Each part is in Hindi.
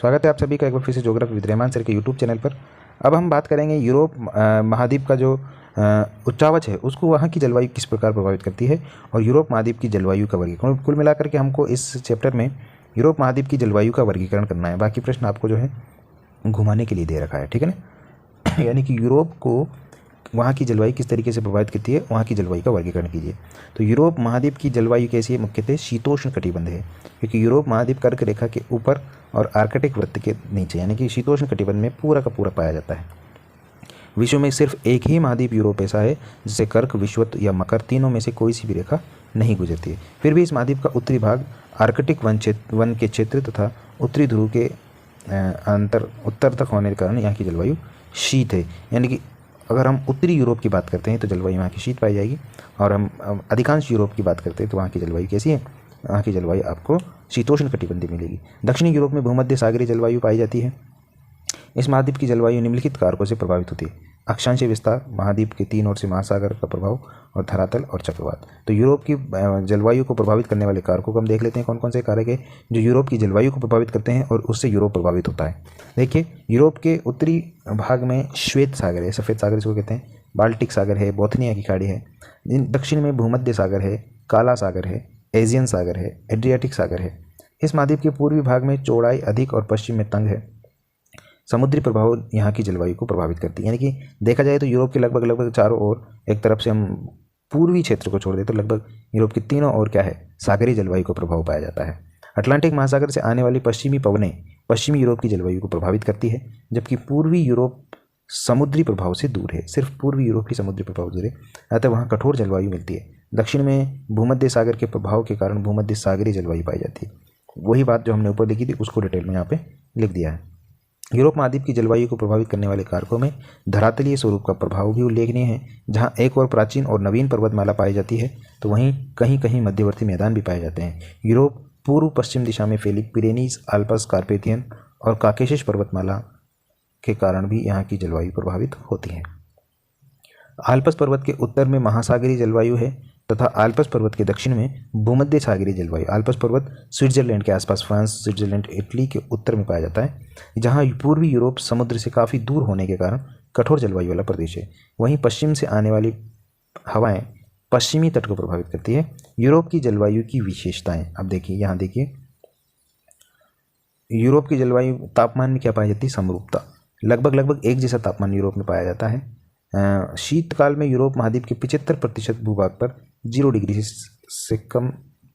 स्वागत है आप सभी का एक बार फिर से ज्योग्राफी विद रहमान सर के यूट्यूब चैनल पर। अब हम बात करेंगे यूरोप महाद्वीप का जो उच्चावच है उसको वहाँ की जलवायु किस प्रकार प्रभावित करती है और यूरोप महाद्वीप की जलवायु का वर्गीकरण। कुल मिलाकर के हमको इस चैप्टर में यूरोप महाद्वीप की जलवायु का वर्गीकरण करना है। बाकी प्रश्न आपको जो है घुमाने के लिए दे रखा है, ठीक है ना। यानी कि यूरोप को वहाँ की जलवायु किस तरीके से प्रभावित करती है, वहाँ की जलवायु का वर्गीकरण कीजिए। तो यूरोप महाद्वीप की जलवायु कैसी है? मुख्यतः शीतोष्ण कटिबंध है, क्योंकि यूरोप महाद्वीप कर्क रेखा के ऊपर और आर्कटिक वृत्त के नीचे यानी कि शीतोष्ण कटिबंध में पूरा का पूरा पाया जाता है। विश्व में सिर्फ एक ही महाद्वीप यूरोप ऐसा है जिसे कर्क, विषुवत या मकर तीनों में से कोई सी भी रेखा नहीं गुजरती है। फिर भी इस महाद्वीप का उत्तरी भाग आर्कटिक वन के क्षेत्र तथा उत्तरी ध्रुव के उत्तर तक होने के कारण यहाँ की जलवायु शीत है। यानी कि अगर हम उत्तरी यूरोप की बात करते हैं तो जलवायु वहाँ की शीत पाई जाएगी, और हम अधिकांश यूरोप की बात करते हैं तो वहाँ की जलवायु कैसी है? वहाँ की जलवायु आपको शीतोष्ण कटिबंधीय मिलेगी। दक्षिणी यूरोप में भूमध्य सागरीय जलवायु पाई जाती है। इस महाद्वीप की जलवायु निम्नलिखित कारकों से प्रभावित होती है: अक्षांशीय विस्तार, महाद्वीप के तीन ओर से महासागर का प्रभाव और धरातल और चक्रवात। तो यूरोप की जलवायु को प्रभावित करने वाले कारकों को हम देख लेते हैं कौन कौन से कारक है जो यूरोप की जलवायु को प्रभावित करते हैं और उससे यूरोप प्रभावित होता है। देखिए, यूरोप के उत्तरी भाग में श्वेत सागर है, सफ़ेद सागर इसको कहते हैं, बाल्टिक सागर है, बोथनिया की खाड़ी है। दक्षिण में भूमध्य सागर है, काला सागर है, एजियन सागर है, एड्रियाटिक सागर है। इस महाद्वीप के पूर्वी भाग में चौड़ाई अधिक और पश्चिम में तंग है। समुद्री प्रभाव यहाँ की जलवायु को प्रभावित करती है। यानी कि देखा जाए तो यूरोप के लगभग चारों ओर, एक तरफ से हम पूर्वी क्षेत्र को छोड़ दें तो लगभग यूरोप की तीनों ओर क्या है? सागरीय जलवायु को प्रभाव पाया जाता है। अटलांटिक महासागर से आने वाली पश्चिमी पवनें पश्चिमी यूरोप की जलवायु को प्रभावित करती है, जबकि पूर्वी यूरोप समुद्री प्रभाव से दूर है। सिर्फ पूर्वी यूरोप ही समुद्री प्रभाव से दूर है, अतः वहाँ कठोर जलवायु मिलती है। दक्षिण में भूमध्य सागर के प्रभाव के कारण भूमध्य सागरीय जलवायु पाई जाती है। वही बात जो हमने ऊपर लिखी थी उसको डिटेल में यहाँ पे लिख दिया है। यूरोप महाद्वीप की जलवायु को प्रभावित करने वाले कारकों में धरातलीय स्वरूप का प्रभाव भी उल्लेखनीय है। जहाँ एक और प्राचीन और नवीन पर्वतमाला पाई जाती है तो वहीं कहीं कहीं मध्यवर्ती मैदान भी पाए जाते हैं। यूरोप पूर्व पश्चिम दिशा में फैली पिरेनीज, आल्प्स, कार्पेथियन और काकेशस पर्वतमाला के कारण भी यहाँ की जलवायु प्रभावित होती है। आल्प्स पर्वत के उत्तर में महासागरीय जलवायु है तथा आल्प्स पर्वत के दक्षिण में भूमध्य सागरीय जलवायु। आल्प्स पर्वत स्विट्जरलैंड के आसपास, फ्रांस, स्विट्जरलैंड, इटली के उत्तर में पाया जाता है, जहाँ पूर्वी यूरोप समुद्र से काफ़ी दूर होने के कारण कठोर जलवायु वाला प्रदेश है। वहीं पश्चिम से आने वाली हवाएं पश्चिमी तट को प्रभावित करती है। यूरोप की जलवायु की विशेषताएं, अब देखिए, यहाँ देखिए, यूरोप की जलवायु तापमान में क्या पाई जाती है? समरूपता। लगभग एक जैसा तापमान यूरोप में पाया जाता है। शीतकाल में यूरोप महाद्वीप के 75% भूभाग पर 0 डिग्री से कम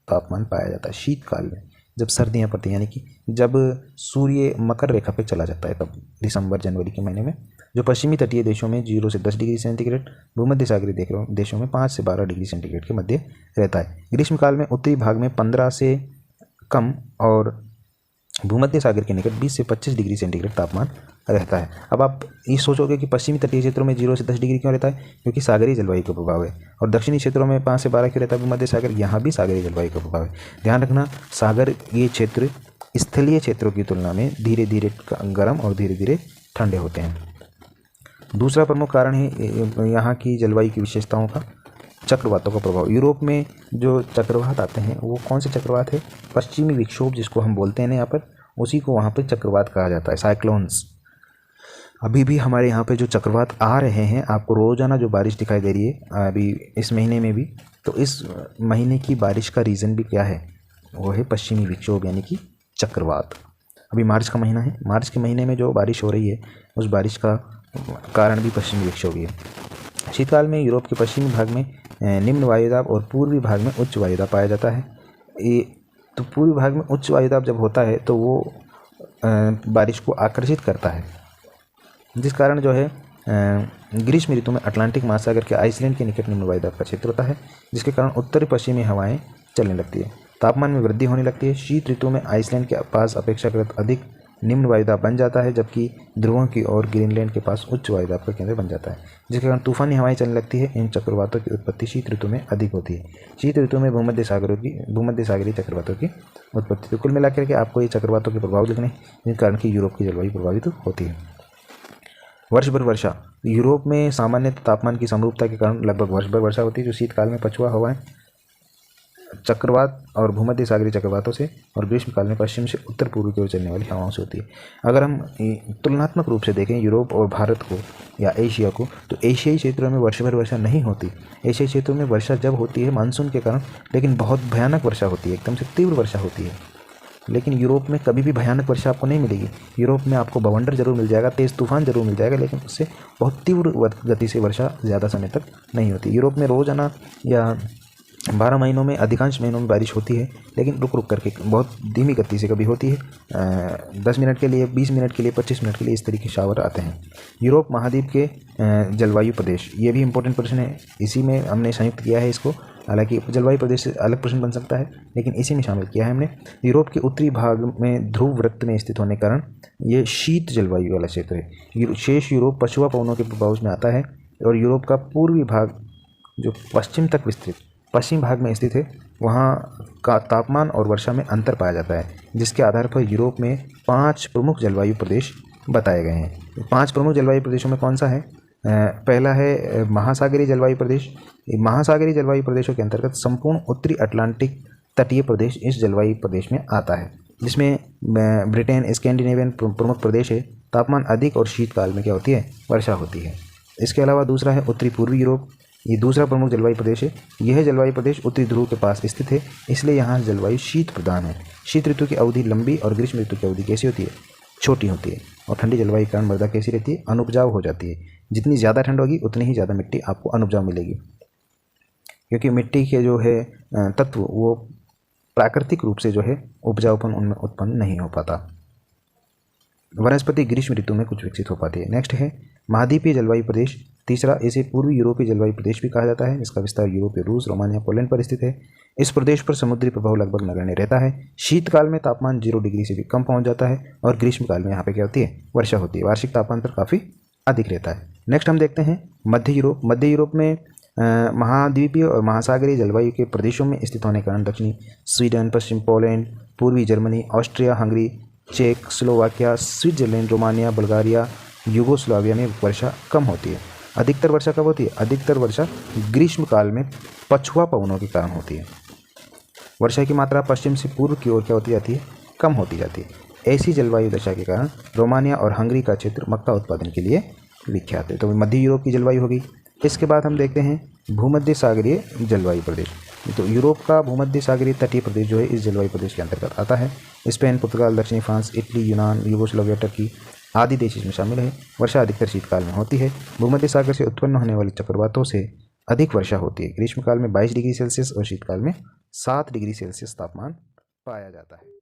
तापमान पाया जाता है। शीतकाल में जब सर्दियाँ पड़ती हैं, यानी कि जब सूर्य मकर रेखा पे चला जाता है, तब दिसंबर जनवरी के महीने में, जो पश्चिमी तटीय देशों में 0 से 10 डिग्री सेंटीग्रेड, भूमध्य सागरीय देशों में 5 से 12 डिग्री सेंटीग्रेड के मध्य रहता है। ग्रीष्मकाल में उत्तरी भाग में 15 से कम और भूमध्य सागर के निकट 20 से 25 डिग्री सेंटीग्रेड तापमान रहता है। अब आप ये सोचोगे कि पश्चिमी तटीय क्षेत्रों में 0 से 10 डिग्री क्यों रहता है? क्योंकि सागरीय जलवायु का प्रभाव है। और दक्षिणी क्षेत्रों में 5 से 12 क्यों रहता है भूमध्य सागर? यहाँ भी सागरीय जलवायु का प्रभाव है। ध्यान रखना, सागर ये क्षेत्र स्थलीय क्षेत्रों की तुलना में धीरे धीरे गर्म और धीरे धीरे ठंडे होते हैं। दूसरा प्रमुख कारण है यहाँ की जलवायु की विशेषताओं का चक्रवातों का प्रभाव। यूरोप में जो चक्रवात आते हैं वो कौन से चक्रवात है? पश्चिमी विक्षोभ जिसको हम बोलते हैं ना यहाँ पर, उसी को वहाँ पर चक्रवात कहा जाता है, साइक्लोन्स। अभी भी हमारे यहाँ पे जो चक्रवात आ रहे हैं, आपको रोज़ाना जो बारिश दिखाई दे रही है अभी इस महीने में भी, तो इस महीने की बारिश का रीज़न भी क्या है? वो है पश्चिमी विक्षोभ यानी कि चक्रवात। अभी मार्च का महीना है, मार्च के महीने में जो बारिश हो रही है उस बारिश का कारण भी पश्चिमी विक्षोभ ही है। शीतकाल में यूरोप के पश्चिमी भाग में निम्न वायुदाब और पूर्वी भाग में उच्च वायुदाब पाया जाता है। तो पूर्वी भाग में उच्च वायुदाब जब होता है तो वो बारिश को आकर्षित करता है, जिस कारण जो है ग्रीष्म ऋतु में अटलांटिक महासागर के आइसलैंड के निकट निम्न वायुदाब का क्षेत्र होता है, जिसके कारण उत्तरी पश्चिमी हवाएं चलने लगती है। तापमान में वृद्धि होने लगती है। शीत ऋतु में आइसलैंड के पास अपेक्षाकृत अधिक निम्न वायुदाब बन जाता है, जबकि ध्रुवों की ओर ग्रीनलैंड के पास उच्च वायुदाब का केंद्र बन जाता है, जिसके कारण तूफानी हवाएं चलने लगती है। इन चक्रवातों की उत्पत्ति शीत ऋतु में अधिक होती है। शीत ऋतु में भूमध्य सागरीय चक्रवातों की उत्पत्ति। तो कुल मिलाकर के आपको ये चक्रवातों के प्रभाव लिखने, जिन कारण की यूरोप की जलवायु प्रभावित होती है। वर्ष भर वर्षा। यूरोप में सामान्य तापमान की समरूपता के कारण लगभग वर्ष भर वर्षा होती है, जो शीतकाल में पछुआ हवाएं चक्रवात और भूमध्य सागरीय चक्रवातों से और ग्रीष्मकाल में पश्चिम से उत्तर पूर्व की ओर चलने वाली हवाओं से होती है। अगर हम तुलनात्मक रूप से देखें यूरोप और भारत को या एशिया को, तो एशियाई क्षेत्रों में वर्षभर वर्षा नहीं होती। एशियाई क्षेत्रों में वर्षा जब होती है मानसून के कारण, लेकिन बहुत भयानक वर्षा होती है, एकदम से तीव्र वर्षा होती है। लेकिन यूरोप में कभी भी भयानक वर्षा आपको नहीं मिलेगी। यूरोप में आपको बवंडर जरूर मिल जाएगा, तेज़ तूफान जरूर मिल जाएगा, लेकिन उससे बहुत तीव्र गति से वर्षा ज़्यादा समय तक नहीं होती। यूरोप में रोज़ाना या 12 महीनों में अधिकांश महीनों में बारिश होती है, लेकिन रुक रुक करके बहुत धीमी गति से कभी होती है। 10 मिनट के लिए, 20 मिनट के लिए, 25 मिनट के लिए इस तरीके के शावर आते हैं। यूरोप महाद्वीप के जलवायु प्रदेश, ये भी इंपॉर्टेंट प्रश्न है, इसी में हमने संयुक्त किया है इसको। हालांकि जलवायु प्रदेश से अलग प्रश्न बन सकता है, लेकिन इसी में शामिल किया है हमने। यूरोप के उत्तरी भाग में ध्रुव वृत्त में स्थित होने के कारण ये शीत जलवायु वाला क्षेत्र है। शेष यूरोप पछुआ पवनों के प्रभाव में आता है, और यूरोप का पूर्वी भाग जो पश्चिम तक विस्तृत पश्चिम भाग में स्थित है, वहाँ का तापमान और वर्षा में अंतर पाया जाता है, जिसके आधार पर यूरोप में 5 प्रमुख जलवायु प्रदेश बताए गए हैं। 5 प्रमुख जलवायु प्रदेशों में कौन सा है? पहला है महासागरीय जलवायु प्रदेश। महासागरीय जलवायु प्रदेशों के अंतर्गत संपूर्ण उत्तरी अटलांटिक तटीय प्रदेश इस जलवायु प्रदेश में आता है, जिसमें ब्रिटेन, स्कैंडिनेवियन प्रमुख प्रदेश है। तापमान अधिक और शीतकाल में क्या होती है? वर्षा होती है। इसके अलावा दूसरा है उत्तरी पूर्वी यूरोप, ये दूसरा प्रमुख जलवायु प्रदेश है। यह जलवायु प्रदेश उत्तरी ध्रुव के पास स्थित है, इसलिए यहाँ जलवायु शीत प्रधान है। शीत ऋतु की अवधि लंबी और ग्रीष्म ऋतु की अवधि कैसी होती है? छोटी होती है। और ठंडी जलवायु के कारण मृदा कैसी रहती है? अनुपजाऊ हो जाती है। जितनी ज़्यादा ठंड होगी उतनी ही ज़्यादा मिट्टी आपको अनुपजाऊ मिलेगी, क्योंकि मिट्टी के जो है तत्व वो प्राकृतिक रूप से जो है उपजाऊपन उनमें उत्पन्न नहीं हो पाता। वनस्पति ग्रीष्म ऋतु में कुछ विकसित हो पाती है। नेक्स्ट है महाद्वीपीय जलवायु प्रदेश। तीसरा, इसे पूर्वी यूरोपीय जलवायु प्रदेश भी कहा जाता है। इसका विस्तार यूरोपीय रूस, रोमानिया, पोलैंड पर स्थित है। इस प्रदेश पर समुद्री प्रभाव लगभग नगण्य रहता है। शीतकाल में तापमान 0 डिग्री से भी कम पहुंच जाता है, और ग्रीष्मकाल में यहाँ पे क्या होती है? वर्षा होती है। वार्षिक तापमान पर काफ़ी अधिक रहता है। नेक्स्ट हम देखते हैं मध्य यूरोप। मध्य यूरोप में महाद्वीपीय और महासागरीय जलवायु के प्रदेशों में स्थित होने के कारण दक्षिणी स्वीडन, पश्चिम पोलैंड, पूर्वी जर्मनी, ऑस्ट्रिया हंगरी, चेक, Slovakia, Switzerland, Romania, Bulgaria, Yugoslavia में वर्षा कम होती है। अधिकतर वर्षा कब होती है? अधिकतर वर्षा ग्रीष्मकाल में पछुआ पवनों के कारण होती है। वर्षा की मात्रा पश्चिम से पूर्व की ओर क्या होती जाती है? कम होती जाती है। ऐसी जलवायु दशा के कारण रोमानिया और हंगरी का क्षेत्र मक्का उत्पादन के लिए विख्यात है। तो मध्य यूरोप की जलवायु होगी। इसके बाद हम देखते हैं भूमध्य सागरीय जलवायु प्रदेश। तो यूरोप का भूमध्य सागरीय तटीय प्रदेश जो है इस जलवायु प्रदेश के अंतर्गत आता है। स्पेन, पुर्तगाल, दक्षिणी फ्रांस, इटली, यूनान, यूगोस्लाविया, टर्की आदि देश इसमें शामिल है। वर्षा अधिकतर शीतकाल में होती है। भूमध्य सागर से उत्पन्न होने वाले चक्रवातों से अधिक वर्षा होती है। ग्रीष्मकाल में 22 डिग्री सेल्सियस और शीतकाल में 7 डिग्री सेल्सियस तापमान पाया जाता है।